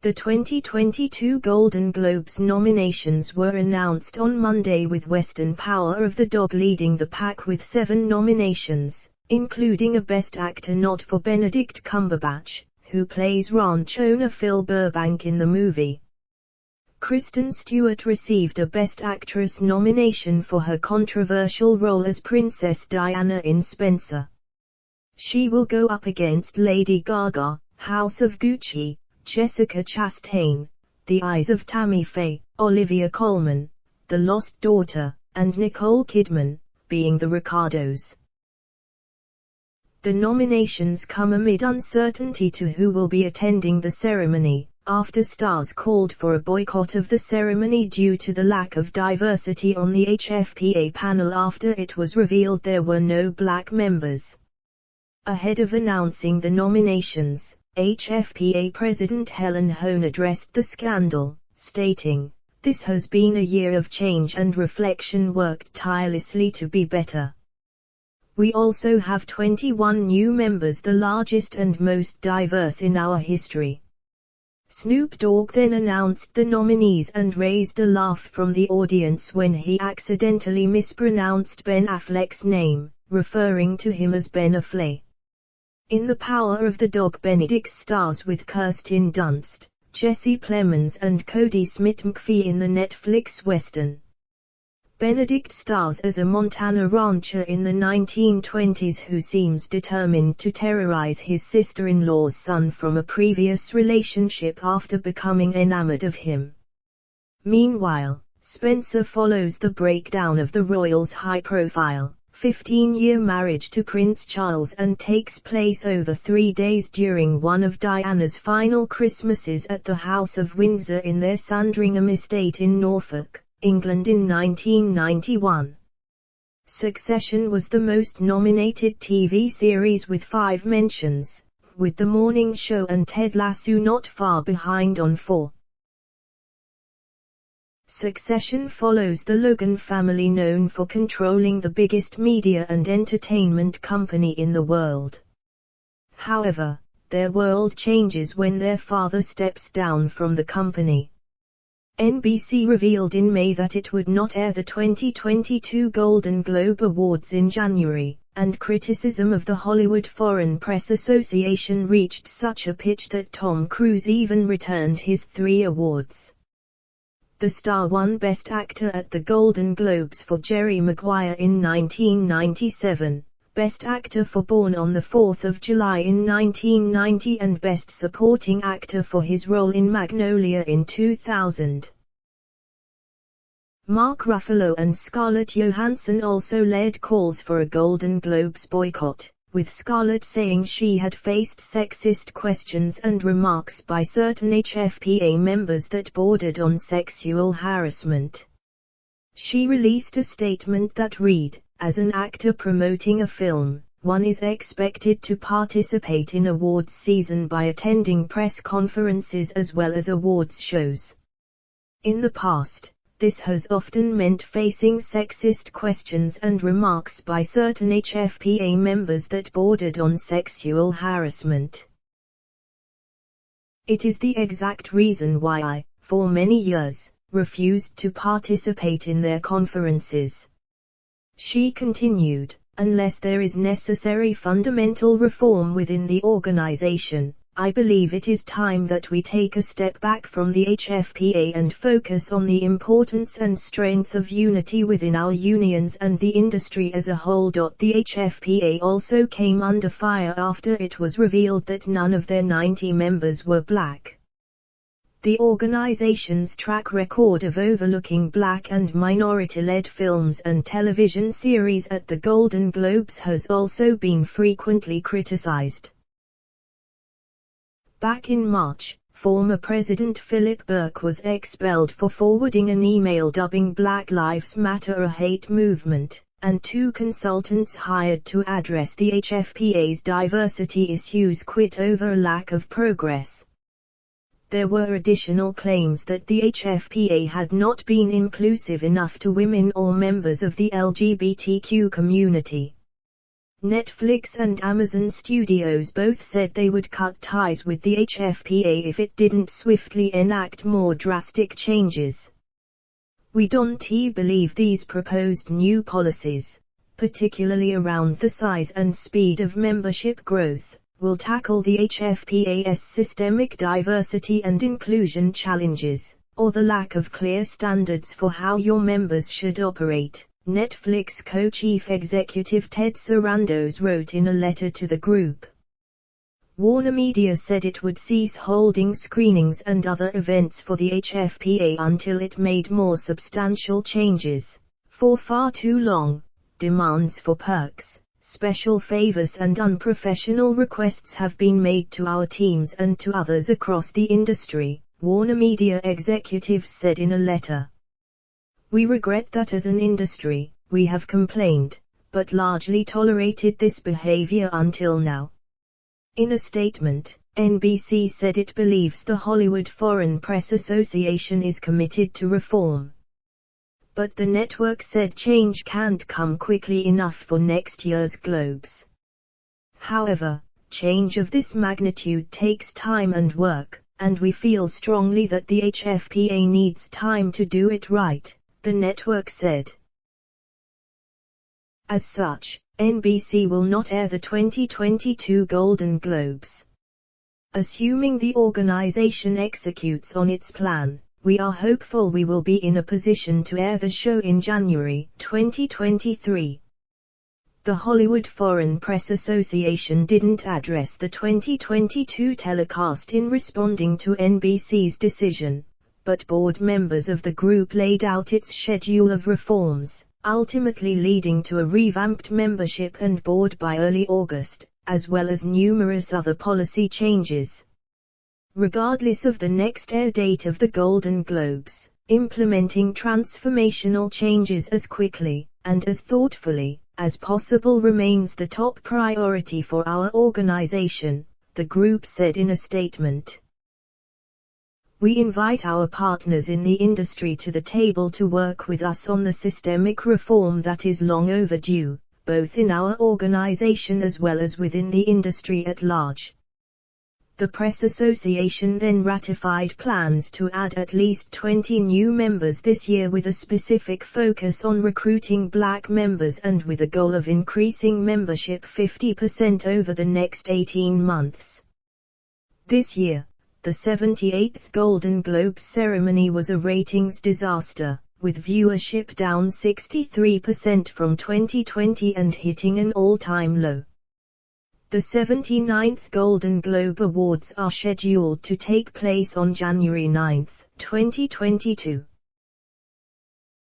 The 2022 Golden Globes nominations were announced on Monday, with Western Power of the Dog leading the pack with 7 nominations, including a Best Actor nod for Benedict Cumberbatch, who plays ranch owner Phil Burbank in the movie. Kristen Stewart received a Best Actress nomination for her controversial role as Princess Diana in Spencer. She will go up against Lady Gaga, House of Gucci, Jessica Chastain, The Eyes of Tammy Faye, Olivia Colman, The Lost Daughter, and Nicole Kidman, being the Ricardos. The nominations come amid uncertainty to who will be attending the ceremony, after stars called for a boycott of the ceremony due to the lack of diversity on the HFPA panel after it was revealed there were no black members. Ahead of announcing the nominations, HFPA President Helen Hohn addressed the scandal, stating, "This has been a year of change and reflection, worked tirelessly to be better. We also have 21 new members, the largest and most diverse in our history." Snoop Dogg then announced the nominees and raised a laugh from the audience when he accidentally mispronounced Ben Affleck's name, referring to him as Ben Affleck. In The Power of the Dog, Benedict stars with Kirsten Dunst, Jesse Plemons and Cody Smith-McPhee in the Netflix Western. Benedict stars as a Montana rancher in the 1920s who seems determined to terrorize his sister-in-law's son from a previous relationship after becoming enamored of him. Meanwhile, Spencer follows the breakdown of the royals' high-profile, 15-year marriage to Prince Charles and takes place over 3 days during one of Diana's final Christmases at the House of Windsor in their Sandringham estate in Norfolk, England in 1991. Succession was the most nominated TV series with 5 mentions, with The Morning Show and Ted Lasso not far behind on 4. Succession follows the Logan family, known for controlling the biggest media and entertainment company in the world. However, their world changes when their father steps down from the company. NBC revealed in May that it would not air the 2022 Golden Globe Awards in January, and criticism of the Hollywood Foreign Press Association reached such a pitch that Tom Cruise even returned his 3 awards. The star won Best Actor at the Golden Globes for Jerry Maguire in 1997, Best Actor for Born on the 4th of July in 1990 and Best Supporting Actor for his role in Magnolia in 2000. Mark Ruffalo and Scarlett Johansson also led calls for a Golden Globes boycott, with Scarlett saying she had faced sexist questions and remarks by certain HFPA members that bordered on sexual harassment. She released a statement that read, "As an actor promoting a film, one is expected to participate in awards season by attending press conferences as well as awards shows. In the past, this has often meant facing sexist questions and remarks by certain HFPA members that bordered on sexual harassment. It is the exact reason why I, for many years, refused to participate in their conferences." She continued, "Unless there is necessary fundamental reform within the organization, I believe it is time that we take a step back from the HFPA and focus on the importance and strength of unity within our unions and the industry as a whole." The HFPA also came under fire after it was revealed that none of their 90 members were black. The organization's track record of overlooking black and minority-led films and television series at the Golden Globes has also been frequently criticized. Back in March, former President Philip Burke was expelled for forwarding an email dubbing Black Lives Matter a hate movement, and 2 consultants hired to address the HFPA's diversity issues quit over a lack of progress. There were additional claims that the HFPA had not been inclusive enough to women or members of the LGBTQ community. Netflix and Amazon Studios both said they would cut ties with the HFPA if it didn't swiftly enact more drastic changes. We don't believe these proposed new policies, particularly around the size and speed of membership growth, will tackle the HFPA's systemic diversity and inclusion challenges, or the lack of clear standards for how your members should operate, Netflix co-chief executive Ted Sarandos wrote in a letter to the group. Warner Media said it would cease holding screenings and other events for the HFPA until it made more substantial changes. For far too long, demands for perks, special favors and unprofessional requests have been made to our teams and to others across the industry, Warner Media executives said in a letter. We regret that as an industry, we have complained, but largely tolerated this behavior until now. In a statement, NBC said it believes the Hollywood Foreign Press Association is committed to reform. But the network said change can't come quickly enough for next year's Globes. However, change of this magnitude takes time and work, and we feel strongly that the HFPA needs time to do it right, the network said. As such, NBC will not air the 2022 Golden Globes. Assuming the organization executes on its plan, we are hopeful we will be in a position to air the show in January 2023. The Hollywood Foreign Press Association didn't address the 2022 telecast in responding to NBC's decision, but board members of the group laid out its schedule of reforms, ultimately leading to a revamped membership and board by early August, as well as numerous other policy changes. Regardless of the next air date of the Golden Globes, implementing transformational changes as quickly, and as thoughtfully, as possible remains the top priority for our organization, the group said in a statement. We invite our partners in the industry to the table to work with us on the systemic reform that is long overdue, both in our organization as well as within the industry at large. The Press Association then ratified plans to add at least 20 new members this year with a specific focus on recruiting Black members and with a goal of increasing membership 50% over the next 18 months. This year, the 78th Golden Globes ceremony was a ratings disaster, with viewership down 63% from 2020 and hitting an all-time low. The 79th Golden Globe Awards are scheduled to take place on January 9, 2022.